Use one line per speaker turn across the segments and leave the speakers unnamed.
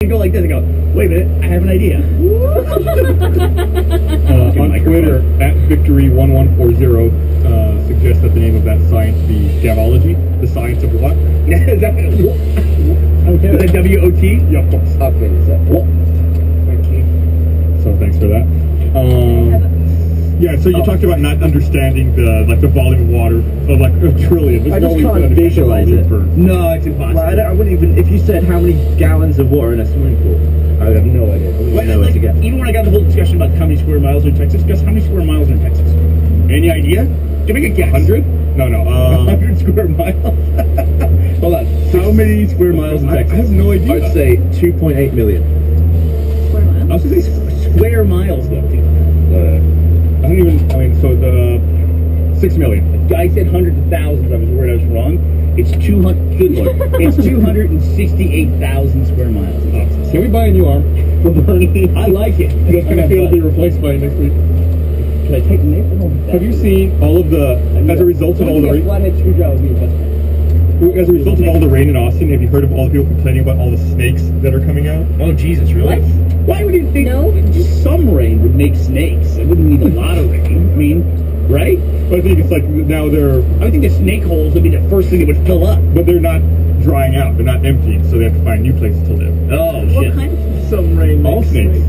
I go like this and go, wait a minute, I have an idea.
On Twitter, @victory1140 suggests that the name of that science be Gavology, the science of what?
Is that okay, W-O-T?
Yeah, of course.
Okay,
So thanks for that. Yeah, so you talked about not understanding the volume of water of like a trillion.
I just can't visualize it.
No, it's impossible.
Well, I wouldn't even, if you said how many gallons of water in a swimming pool, I would have no idea. I wouldn't know where to get.
Even when I got the whole discussion about how many square miles are in Texas, guess how many square miles are in Texas? Any idea? Give me a guess. 100?
No.
100 square miles. Hold on. How many square miles in Texas?
I have no idea.
I'd say 2.8 million.
Square miles?
I was going to say square miles, though.
So the 6 million.
I said hundreds of thousands. I was worried I was wrong. It's 200. Good Lord. It's 268,000 square miles.
Can we buy a new arm for Bernie?
I like it.
That's going to feel to be replaced by next week.
Can I take the name?
Have you seen all of the, as a result of all the rain? As a result of all the rain in Austin, have you heard of all the people complaining about all the snakes that are coming out?
Oh, Jesus, really?
What?
Why would you think
No.
just some rain would make snakes? It wouldn't need a lot of rain. I mean, right?
But I think it's like now they're...
I think the snake holes would be the first thing that would fill up.
But they're not drying out. They're not emptied, so they have to find new places to live.
Oh,
What
shit.
kind of
Some rain.
All snakes.
good?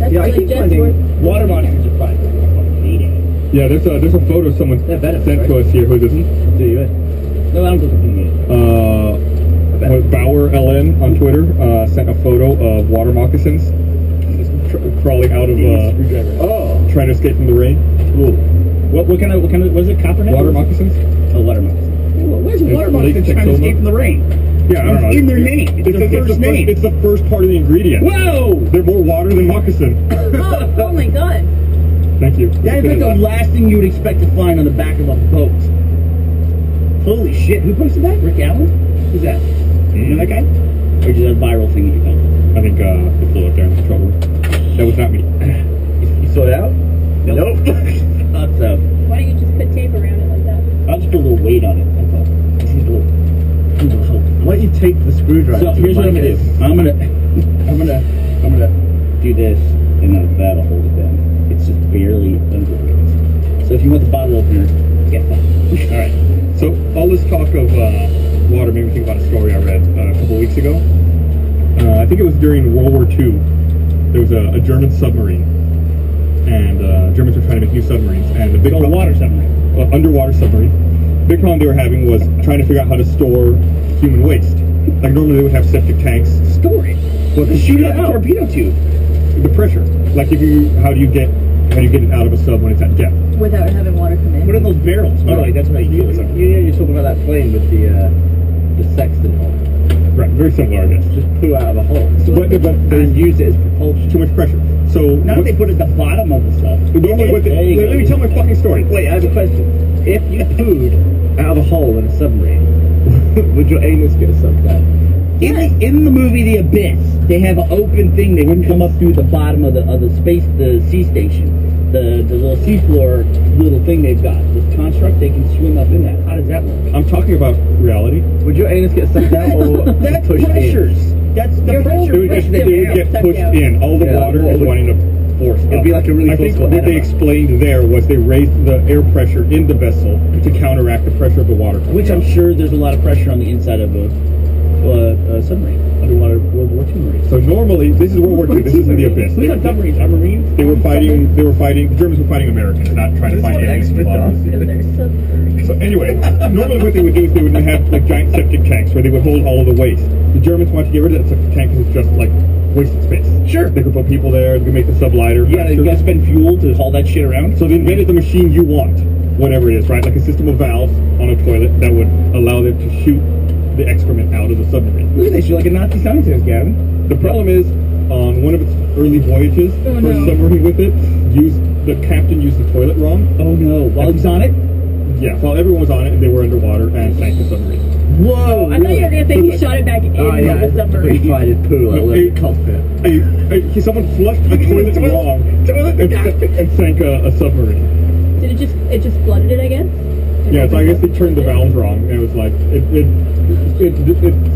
That's
Yeah, I
like
keep
just
finding
worth-
Water monsters are fine. I fucking hate it.
Yeah, there's a photo someone
They're benefits,
sent to
right?
us here. Who doesn't?
Do you?
No, I don't think
Bauer LN on Twitter sent a photo of water moccasins crawling out of trying to escape from the rain.
Ooh. What kind of, what is it, copperhead?
Water moccasins?
Oh, water moccasins. Where's a water
Lake
moccasin trying to
Texoma?
escape from the rain?
Yeah, I don't know.
In their name. It's their first name.
It's the first part of the ingredient.
Whoa!
They're more water than moccasin.
Oh my god.
Thank you.
That is like the last thing you would expect to find on the back of a boat. Holy shit. Who posted that? Rick Allen? Who's that? You know that guy? Or just a viral thing that you found?
I think it flew up there in trouble. That was not me.
You saw it out?
Nope. Thought so.
Why don't you just put tape around it like that?
I'll just put a little weight on it. That's all. Just need a little help.
Why don't you take the screwdriver?
So here's what I'm gonna do. I'm gonna do this, and then that'll hold it down. It's just barely under it. So if you want the bottle opener, get that. All right.
So all this talk of water made me think about a story I read a couple weeks ago. I think it was during World War II. There was a German submarine, and Germans were trying to make new submarines. And the big
water submarine.
Underwater submarine. The big problem they were having was trying to figure out how to store human waste. Like normally they would have septic tanks.
Store it.
Well,
Just shoot it out the torpedo tube.
The pressure. Like how do you get it out of a sub when it's at depth?
Without having water come in.
What are those barrels? Oh, right, that's what you do.
Yeah, you're talking about that plane with the sextant hole.
Right, very similar, I guess.
Just poo out of a hole.
But
And use it as propulsion.
too much pressure. So
Now they put it at the bottom of the stuff.
normally what
There you
let
go.
me tell my fucking story.
Wait, I have a question. If you pooed out of a hole in a submarine, would your anus get sucked out?
In the movie The Abyss, they have an open thing. They wouldn't come up through the bottom of the sea station. The little seafloor little thing they've got. This construct, they can swim up in that. How does that work?
I'm talking about reality.
Would your anus get sucked out or
That's
pushed
pressures. That's the
Your
pressure.
They would get pushed in. All the
Yeah,
water
well,
is wanting to force
it'd
up.
be like a really
I think
forceful
what they
head-on.
explained there was they raised the air pressure in the vessel to counteract the pressure of the water.
Which I'm sure there's a lot of pressure on the inside of a submarine. Underwater World War II Marines.
So normally, this is World War II. This isn't the Abyss.
Who's on submarines? Our Marines?
They were fighting. The Germans were fighting Americans, not trying to find aliens in the bottom.
And there's submarines.
So anyway, normally what they would do is they would have like giant septic tanks where they would hold all of the waste. The Germans wanted to get rid of that septic tank because it's just like wasted space.
Sure.
They could put people there. They could make the sub lighter.
Yeah, you gotta spend fuel to haul that shit around.
So they invented the machine you want, whatever it is, right? Like a system of valves on a toilet that would allow them to shoot the excrement out of the submarine.
Look at this, you're like a Nazi scientist, Gavin.
The problem is, on one of its early voyages,
Oh,
first
no.
submarine with it, the captain used the toilet wrong.
Oh no, while he's on it?
Yeah, while everyone was on it, and they were underwater and sank the submarine.
Whoa!
I thought you were going to say he shot it back in
Oh yeah,
the submarine.
he tried poo
No,
like a cockpit.
Someone flushed a toilet wrong and sank a submarine.
Did it just flooded it, I guess?
Yeah, so I guess they turned the valves wrong, and it was like it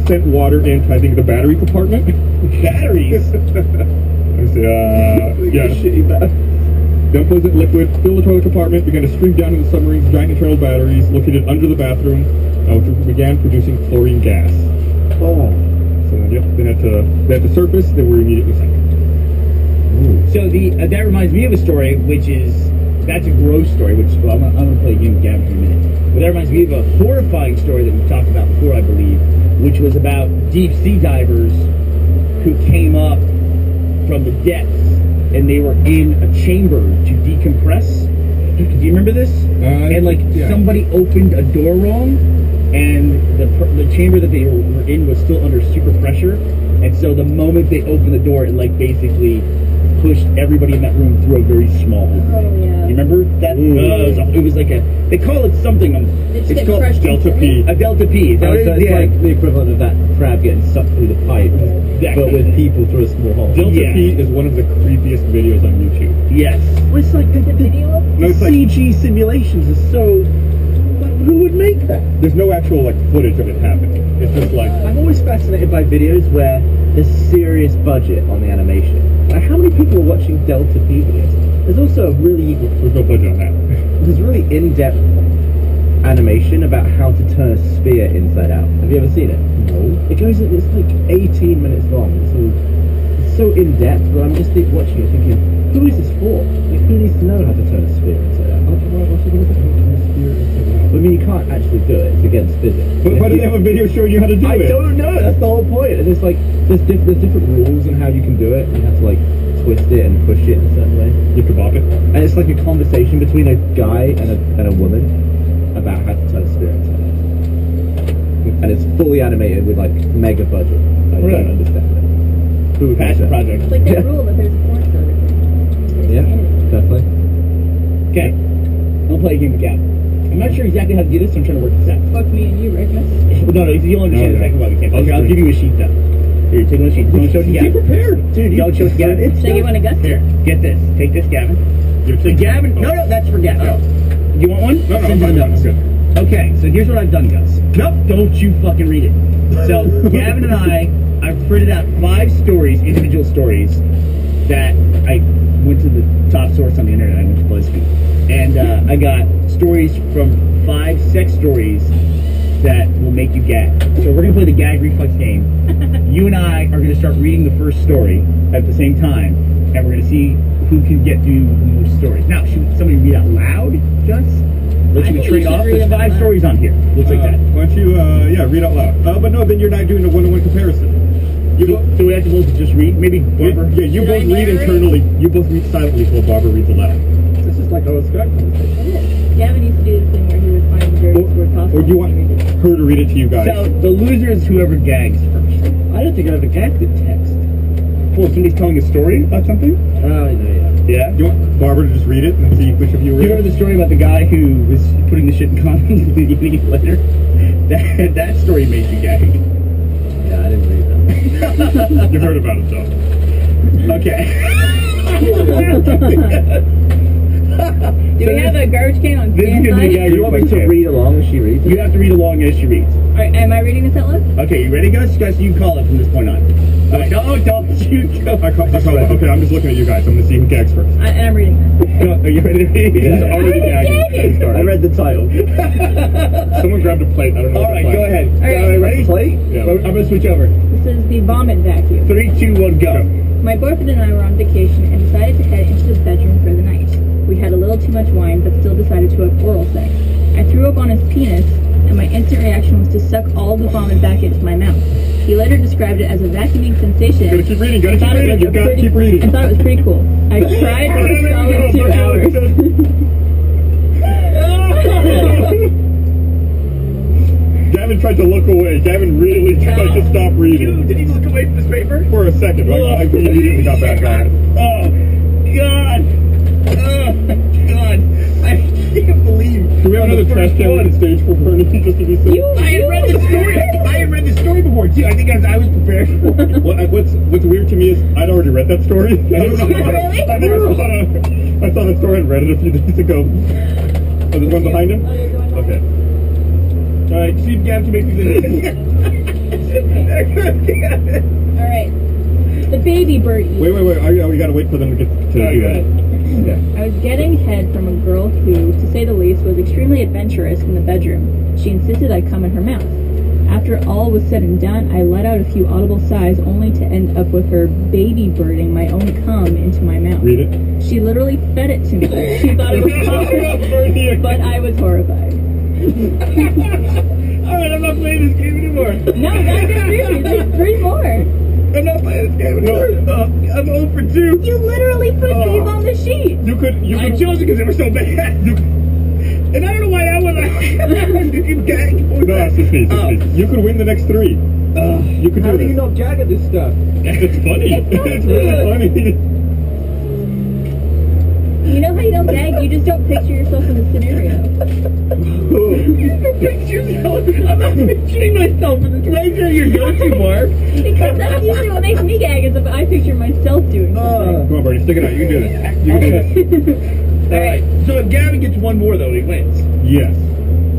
sent water into, I think, the battery compartment.
Batteries.
Yeah.
Shitty bad.
The unpleasant liquid filled the toilet compartment, began to stream down into the submarine's giant internal batteries located under the bathroom, which began producing chlorine gas.
Oh.
So yep, they had to surface. They were immediately sank.
So that reminds me of a story, that's a gross story, which I'm going to play a game with Gavin in a minute. But that reminds me of a horrifying story that we talked about before, I believe, which was about deep sea divers who came up from the depths and they were in a chamber to decompress. Do you remember this? And somebody opened a door wrong, and the chamber that they were in was still under super pressure, and so the moment they opened the door, it basically pushed everybody in that room through a very small hole.
Oh, yeah.
You remember that? It was like they call it something. It's called
Delta P.
A Delta P.
So it's like the equivalent of that crab getting sucked through the pipe, but with people through a small hole.
Delta P is one of the creepiest videos on YouTube.
Yes.
Well, it's like the
Video?
No, it's like
CG simulations are so. Who would make that?
there's no actual footage of it happening. It's just like
I'm always fascinated by videos where there's serious budget on the animation. Like, how many people are watching Delta P videos? There's also a really
there's no budget on that.
there's really in-depth animation about how to turn a sphere inside out. Have you ever seen it?
No.
It's 18 minutes long. It's so in-depth, but I'm just watching it thinking, who is this for? Who needs to know how to turn a sphere inside out? I mean, you can't actually do it. It's against physics.
But why do they have a video showing you how to do
I
it?
don't know. That's the whole point. It's just there's different rules on how you can do it. You have to twist it and push it in a certain way.
You have to bop it.
And it's like a conversation between a guy and a woman about how to turn a sphere inside out. And it's fully animated with mega budget. I
Really?
don't understand it. Who would
Passion
make that?
project.
It's like that rule that there's a porn star.
Yeah, definitely.
Okay. I'll play a game with Gavin. I'm not sure exactly how to do this, so I'm trying to work this out.
Fuck me and you, Rick.
No, you'll understand
Okay.
exactly why we can't. Okay, I'll give you a sheet though. Here, take one sheet. Don't show it to
Be
Gavin.
prepared.
Dude,
Don't show it to Gavin.
Should I give one to Gus?
Here, get this. Take this, Gavin.
You're
So Gavin, no, that's for Gavin.
Oh.
You want one?
No,
I'll send you
I'm
the
fine.
notes.
I'm good.
Okay, so here's what I've done, Gus. Nope, don't you fucking read it. So Gavin and I've printed out 5 stories, individual stories, that I went to the top source on the internet. I went to BuzzFeed, and I got stories from 5 sex stories that will make you gag. So we're gonna play the gag reflex game. You and I are gonna start reading the first story at the same time, and we're gonna see who can get through the most stories. Now, should somebody read out loud, Gus? Let
I
you
think
trade
you should
off.
read
There's
them out
5
loud.
stories on here. Looks like that.
Why don't you, read out loud. But no, then you're not doing a one-on-one comparison.
So we have to both just read? Maybe Barbara?
Yeah, you
Should
both
I
read
narrate?
internally. You both read silently while Barbara reads aloud.
This is like a Skype conversation.
Gavin used to do this thing where he would find the various word possible.
Or do you want her to read it to you guys?
So the loser is whoever gags first.
I don't think I've ever gagged with text.
Well, somebody's telling a story about something?
Oh, yeah.
Yeah.
Do you want Barbara to just read it and see which of you
You
read
remember
it?
the story about the guy who was putting the shit in condoms and eating it later? That story made you gag.
Yeah, I didn't read that.
You heard about it, though.
Okay.
Do we have a garbage can on
This is gonna be
standby?
gag
Do you want me to
reflex.
read along as she reads?
You have to read along as she reads.
Alright, am I reading this out loud?
Okay, you ready, Gus? Gus, you call it from this point on. Alright, no, don't you go.
I call it. Okay, I'm just looking at you guys. I'm going to see who gags first.
And I'm reading this.
Are you ready to read? This is
Yeah.
already gagging.
Sorry.
I read the title.
Someone grabbed a plate. I don't know.
All
what
right,
the plate
go ahead.
All right.
Ready?
Plate?
Yeah.
I'm going to switch over.
This is the vomit vacuum.
3, 2, 1, go.
My boyfriend and I were on vacation and decided to head into his bedroom for the night. We had a little too much wine, but still decided to have oral sex. I threw up on his penis, and my instant reaction was to suck all the vomit back into my mouth. He later described it as a vacuuming sensation.
Gotta keep reading. Gotta
and
keep
thought it
reading.
was
You
a
gotta
pretty-
keep reading.
and thought it was pretty cool. I cried for a solid 2 hours.
Gavin tried to look away. Gavin really tried to stop reading.
Did he look away from his paper?
For a second. I immediately got back on it.
Oh, God. Oh, God. I can't believe.
Do we have another trash can we can stage for Bernie just to be safe?
I had read the story. I had read the story before, too. I think I was prepared for it.
What's weird to me is I'd already read that story.
Really?
I saw that story and read it a few days ago. Oh, there's one behind him?
Oh, you're going
Okay.
Alright, see if Gavin can make these
Alright. The baby birdie.
Wait. We gotta wait for them to get to do that.
Okay.
I was getting head from a girl who, to say the least, was extremely adventurous in the bedroom. She insisted I come in her mouth. After all was said and done, I let out a few audible sighs only to end up with her baby birding my own cum into my mouth.
Read it.
She literally fed it to me. She thought it was fun, but I was horrified.
Alright, I'm not playing this game anymore.
No, that's really. There's 3 more.
I'm not playing this game anymore. I'm 0 for 2.
You literally put these on the sheet.
You could.
I chose it because they were so bad. And I don't know why that was you gag.
No, it's just me. You could win the next 3. You could
How
do
do you
this.
not gag at this stuff?
It's funny. It's really funny.
You know how you don't gag? You just don't picture yourself in the scenario.
I'm not picturing myself in this. Right there, your go-to, Mark.
Because that's usually what makes me gag is if I picture myself doing something.
Come on, Bernie, stick it out. You can do this. You can do this.
Alright, so if Gavin gets 1 more, though, he wins.
Yes.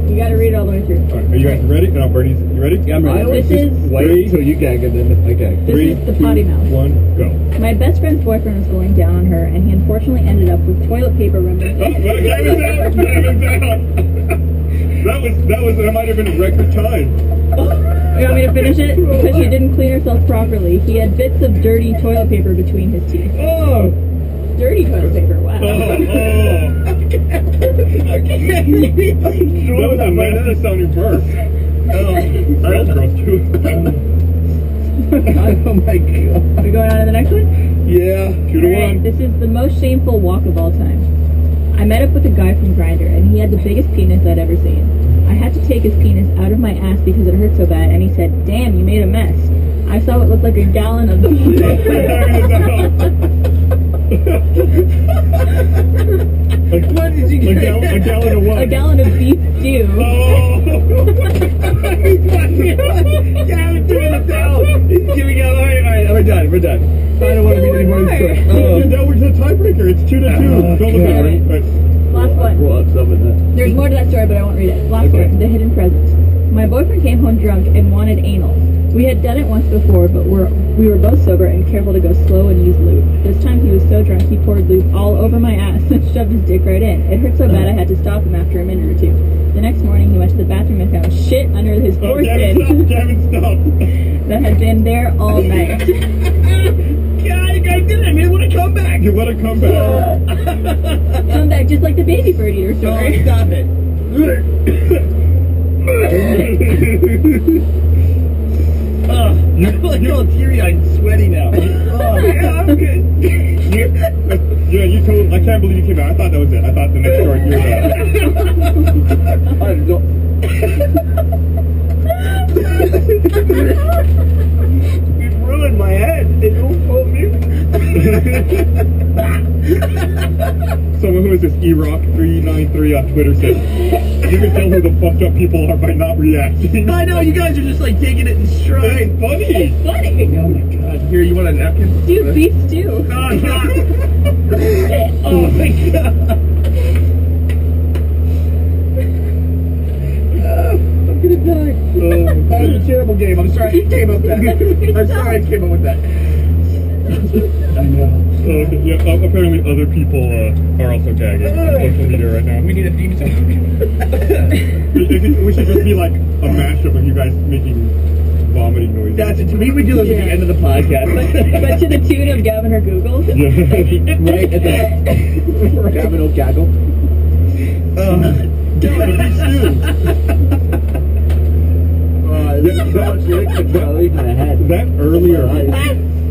You gotta read it all the way through.
All right, are you guys ready? No, Bernie, you ready?
Yeah, I'm
I
ready.
always
This
just
is-
wait till you gag and then I gag.
This
3,
is the potty mouth.
1, go.
My best friend's boyfriend was going down on her, and he unfortunately ended up with toilet paper remnants.
Gavin's out. That might have been a record time.
You want me to finish it? Because she didn't clean herself properly. He had bits of dirty toilet paper between his teeth.
Oh!
Dirty toilet paper, wow.
That was a nasty sounding burp. That was gross too.
Oh my god.
Are we going on to the next one?
Yeah.
2 to
Alright,
1.
this is the most shameful walk of all time. I met up with a guy from Grindr, and he had the biggest penis I'd ever seen. I had to take his penis out of my ass because it hurt so bad, and he said, "Damn, you made a mess." I saw what looked like a gallon of
What did you
A
get?
gallon of what?
a gallon of beef stew.
Oh!
Gavin threw it down. He's giving out. Alright, we're done. I don't want to be any more
More.
That was a tiebreaker. It's 2 to 2. Don't look at it. Right.
Last one.
Well, up some of that.
There's more to that story, but I won't read it. Last
Okay.
one, the hidden present. My boyfriend came home drunk and wanted anal. We had done it once before, but we were both sober and careful to go slow and use lube. This time he was so drunk he poured lube all over my ass and shoved his dick right in. It hurt so bad I had to stop him after a minute or 2. The next morning he went to the bathroom and found shit under his foreskin
Gavin, stop.
that had been there all night.
God, you guys did it. I mean, what a comeback.
You let it come back.
Come back just like the baby bird eater story.
Oh, stop it. I'm all teary-eyed and sweaty now. Oh, yeah, I'm good.
Yeah, you told. I can't believe you came out. I thought that was it. I thought the next story you were
I don't. You've ruined my head. It don't pull me.
Someone who is this erock393 on Twitter said, you can tell who the fucked up people are by not reacting.
I know, you guys are just like taking it in stride.
It's funny.
It's funny.
Oh my god. Here, you want a napkin?
Dude, beef stew.
Oh, God. Oh my god. I'm gonna die. That was a terrible game. I'm sorry I came up with that. I'm sorry I came up with that. I know.
Yeah, apparently other people are also gagging on social media right now.
We need a theme song.
We should just be like a mashup of you guys making vomiting noises.
That's it. To me, we do this at the end of the podcast.
But to the tune of Gavin or Google.
Right at the Gavin will gaggle. There's so much liquid in my head.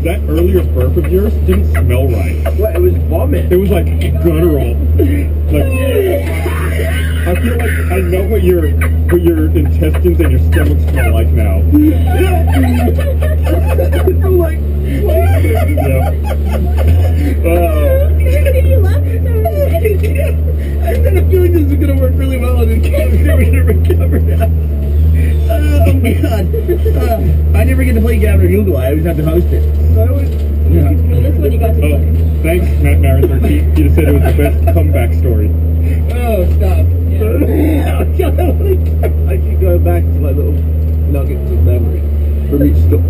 That earlier burp of yours didn't smell right.
What? It was vomit.
It was like guttural. Like I feel like I know what your intestines and your stomach smell like now.
I'm like,
Yeah.
You love it so
I had a feeling this was gonna work really well on this camera. We're gonna recover now. Oh my god. I never get to play Gavin or Google. I always have to host it.
Well, this one you got to
Oh,
play.
thanks, Matt Marin. He just said it was the best comeback story.
Oh, stop.
Yeah.
I keep going back to my little nuggets of memory from each story.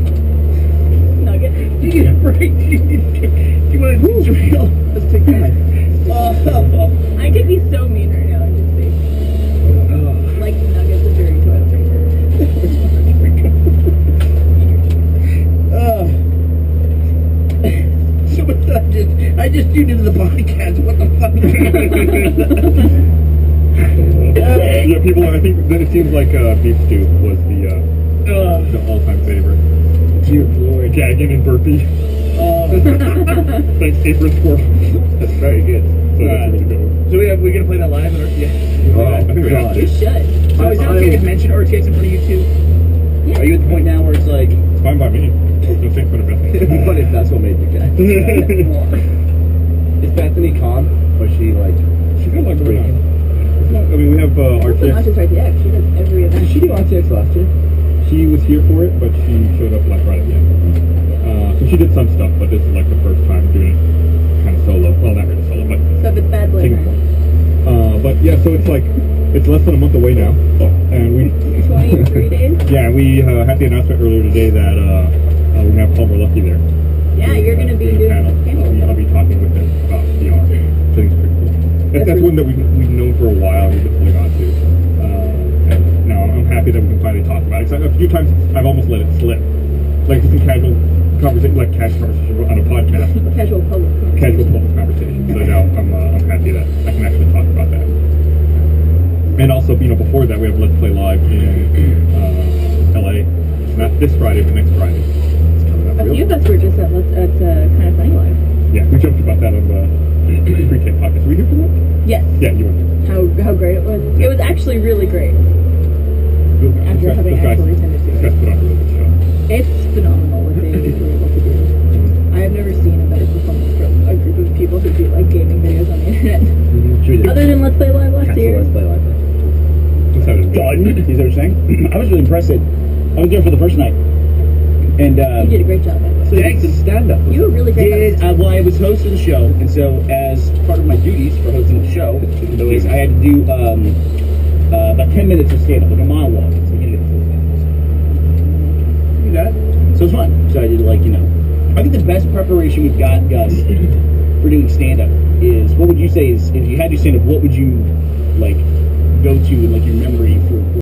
Nugget.
You get a break. You want to do real?
Let's take that.
I could be so mean right now and just say, like nuggets of dirty toilet paper.
I just tuned into the podcast. What the fuck?
Yeah, people. I think then it seems like beef stew was the all-time favorite.
Dear Lord.
Gagging and burpee. Thanks, April Squirrel.
That's very good.
So that's really good.
So we're gonna play that live? Or, yeah.
I think we have
You
to.
should.
So is that okay to mention RTX in front of you too?
Yeah.
Are you at the point now where it's like,
It's fine by me. Don't think for the
It'd be
best.
funny if that's what made you gay. Is Bethany calm? Or she like...
She got like pretty. I mean, we have
Not
RTX.
just RTX. She does every event.
Did she do RTX last year?
She was here for it, but she showed up like right at the end. So she did some stuff, but this is like the first time doing it kind of solo. Well, not really solo, but
So if it's bad
taking
boyfriend.
part. But yeah, so it's like it's less than a month away now, and we
23 days?
yeah we had the announcement earlier today that we're gonna have Palmer Lucky there.
Yeah, you're going to be doing
panel.
a panel.
I'll be talking with him about VR. So I think it's pretty cool. That's one that we've known for a while. We've been holding on to. And now I'm happy that we can finally talk about it. 'Cause a few times I've almost let it slip, like just in casual conversation, like casual conversation on a podcast,
Casual public conversation.
casual public conversation. So now I'm happy that I can actually talk about that. And also, before that we have Let's Play Live in LA. Not this Friday, but next Friday. It's coming up
A
real
few of us were just at Kind of Funny Live.
Yeah, we joked about that on the pre-tape podcast. Were you here for that?
Yes.
Yeah, you were.
How great it was. It was actually really great. After having actually attended to
This
it.
guy's put on a really good show.
It's phenomenal what they were able to do. I have never seen a better performance from a group of people who do like gaming videos on the internet.
Should we do
Other than Let's Play Live last
cancel
year.
Let's Play Live?
Just had it
done? Is that what you're saying? I was really impressed. I was there for the first night. And,
You did a great job.
So
Thanks.
it's stand-up.
You were really great.
well, I was hosting the show, and so as part of my duties for hosting the show, is I had to do about 10 minutes of stand-up, like a monologue. So you get do that. So it's fun. So I did I think the best preparation we've got, Gus, for doing stand-up is, what would you say is, if you had to stand-up, what would you, go to in, your memory for